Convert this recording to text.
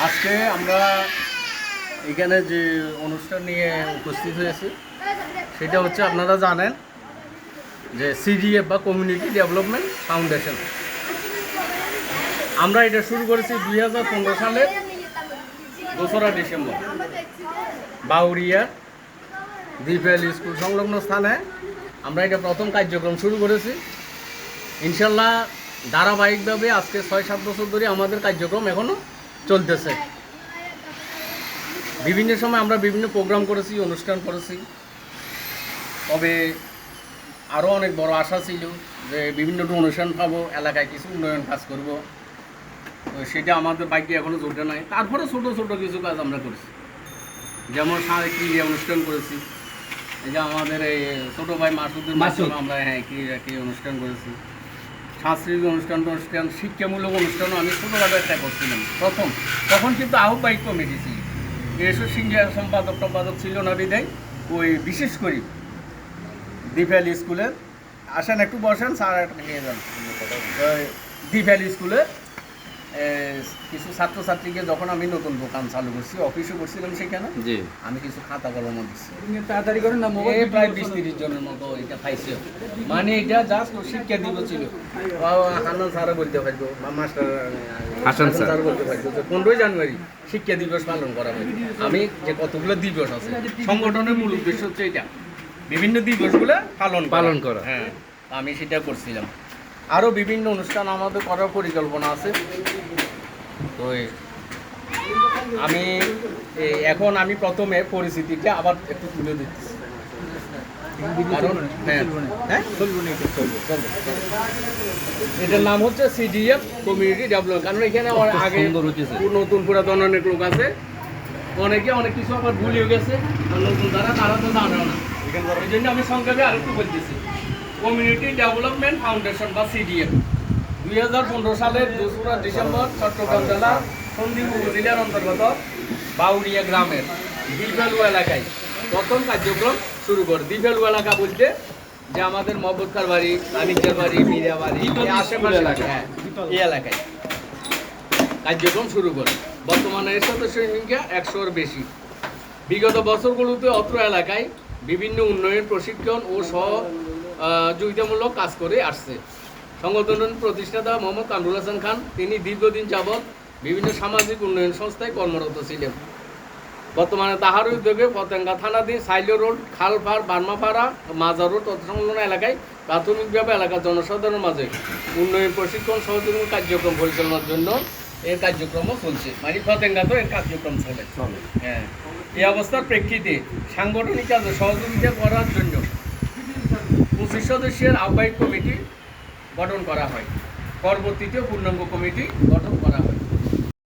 আজকে আমরা এখানে যে অনুষ্ঠান নিয়ে উপস্থিত হয়েছি সেটা হচ্ছে আপনারা জানেন যে সিডিএফ বা কমিউনিটি ডেভেলপমেন্ট ফাউন্ডেশন। আমরা এটা শুরু করেছি 2015 সালের 2রা ডিসেম্বর বাউরিয়া দ্বীপেল স্কুল সংলগ্ন স্থানে আমরা এটা প্রথম কার্যক্রম শুরু করেছি। ইনশাল্লাহ ধারাবাহিকভাবে আজকে 6-7 বছর ধরে আমাদের কার্যক্রম এখনও চলতেছে। বিভিন্ন সময় আমরা বিভিন্ন প্রোগ্রাম করেছি, অনুষ্ঠান করেছি। তবে আরও অনেক বড় আশা ছিল যে বিভিন্ন অনুষ্ঠান পাবো, এলাকায় কিছু উন্নয়ন কাজ করব, তো সেটা আমাদের ভাগ্যে এখনও জোটে নাই। তারপরে ছোটো ছোটো কিছু কাজ আমরা করেছি, যেমন ক্রীড়া অনুষ্ঠান করেছি। এই যে আমাদের এই ছোটো ভাই মাসুদের মাধ্যমে আমরা ক্রীড়া অনুষ্ঠান করেছি। সাংস্কৃতিক অনুষ্ঠান, শিক্ষামূলক অনুষ্ঠানও আমি ছোটোখাটো একটা করছিলাম তখন কিন্তু আহ্বায়ক কমিটি ছিল, এসব সিনিয়র সম্পাদক ছিল না বিদায় ওই বিশেষ করে দ্বীপেল স্কুলের আসেন একটু বসেন স্যার একটা নিয়ে যান। দ্বীপেল স্কুলে কিছু ছাত্রছাত্রীকে যখন আমি নতুন দোকান চালু করছি, অফিসে করছিলাম, সেখানে আমি কিছু খাতা কলম দিচ্ছি, তাড়াতাড়ি করেন না, প্রায় 20-30 জনের মতো এটা পাইছে। মানে এটা জাস্ট শিক্ষা দিব ছিল। হান্নান স্যারও বলতে পারতো বা মাস্টার হাসান স্যার বলতে পারতো যে 15ই জানুয়ারি শিক্ষা দিবস পালন করা হয়। আমি যে কতগুলো দিবস আছে, সংগঠনের মূল উদ্দেশ্য হচ্ছে এটা, বিভিন্ন দিবসগুলো পালন করা। হ্যাঁ, আমি সেটা করছিলাম। আরও বিভিন্ন অনুষ্ঠান আমাদের করার পরিকল্পনা আছে। তো আমি প্রথমে পরিস্থিতিটা আবার একটু তুলে দিচ্ছি, কারণ এটার নাম হচ্ছে সিডিএফ কমিউনিটি ডেভেলপমেন্ট। কারণ এখানে আগে নতুন পুরাতন অনেক লোক আছে, অনেকে অনেক কিছু আবার ভুলেও গেছে, নতুন তারা তো জানেও না। এই জন্য আমি সংক্ষেপে আরেকটু বলতেছি, কমিউনিটি ডেভেলপমেন্ট ফাউন্ডেশন বা সিডিএফ 2015 সালের 2রা ডিসেম্বর চট্টগ্রাম জেলার সন্দ্বীপ উপজেলার অন্তর্গত বাউরিয়া গ্রামের দ্বীপেল এলাকায় প্রথম কার্যক্রম শুরু করে। দ্বীপেল এলাকা বলতে যে আমাদের মহব্বতকার বাড়ি, আনিকের বাড়ি, মীরা বাড়ি, আশেপাশে এলাকা, হ্যাঁ, এই এলাকায় কার্যক্রম শুরু করে। বর্তমানে এর সদস্য সংখ্যা 100-এর বেশি। বিগত বছরগুলোতে অত্র এলাকায় বিভিন্ন উন্নয়ন, প্রশিক্ষণ ও সহযোগিতামূলক কাজ করে আসছে। সংগঠনের প্রতিষ্ঠাতা মোহাম্মদ কামরুল হাসান খান, তিনি দীর্ঘদিন যাবৎ বিভিন্ন সামাজিক উন্নয়ন সংস্থায় কর্মরত ছিলেন। বর্তমানে তাহার উদ্যোগে পতেঙ্গা থানাধীন সাইলো রোড, খালপাড়, বার্মাপাড়া, মাজার রোড তৎসংলগ্ন এলাকায় প্রাথমিকভাবে এলাকার জনসাধারণের মাঝে উন্নয়ন, প্রশিক্ষণ, সহযোগিতা কার্যক্রম পরিচালনার জন্য এর কার্যক্রমও চলছে। মানে পতেঙ্গাতেও এর কার্যক্রম চলে। হ্যাঁ, এই অবস্থার প্রেক্ষিতে সাংগঠনিক কাজে সহযোগিতা করার জন্য 25 সদস্যের আহ্বায়ক কমিটি গঠন করা হয়। পরবর্তীতে পূর্ণাঙ্গ কমিটি গঠন করা হয়।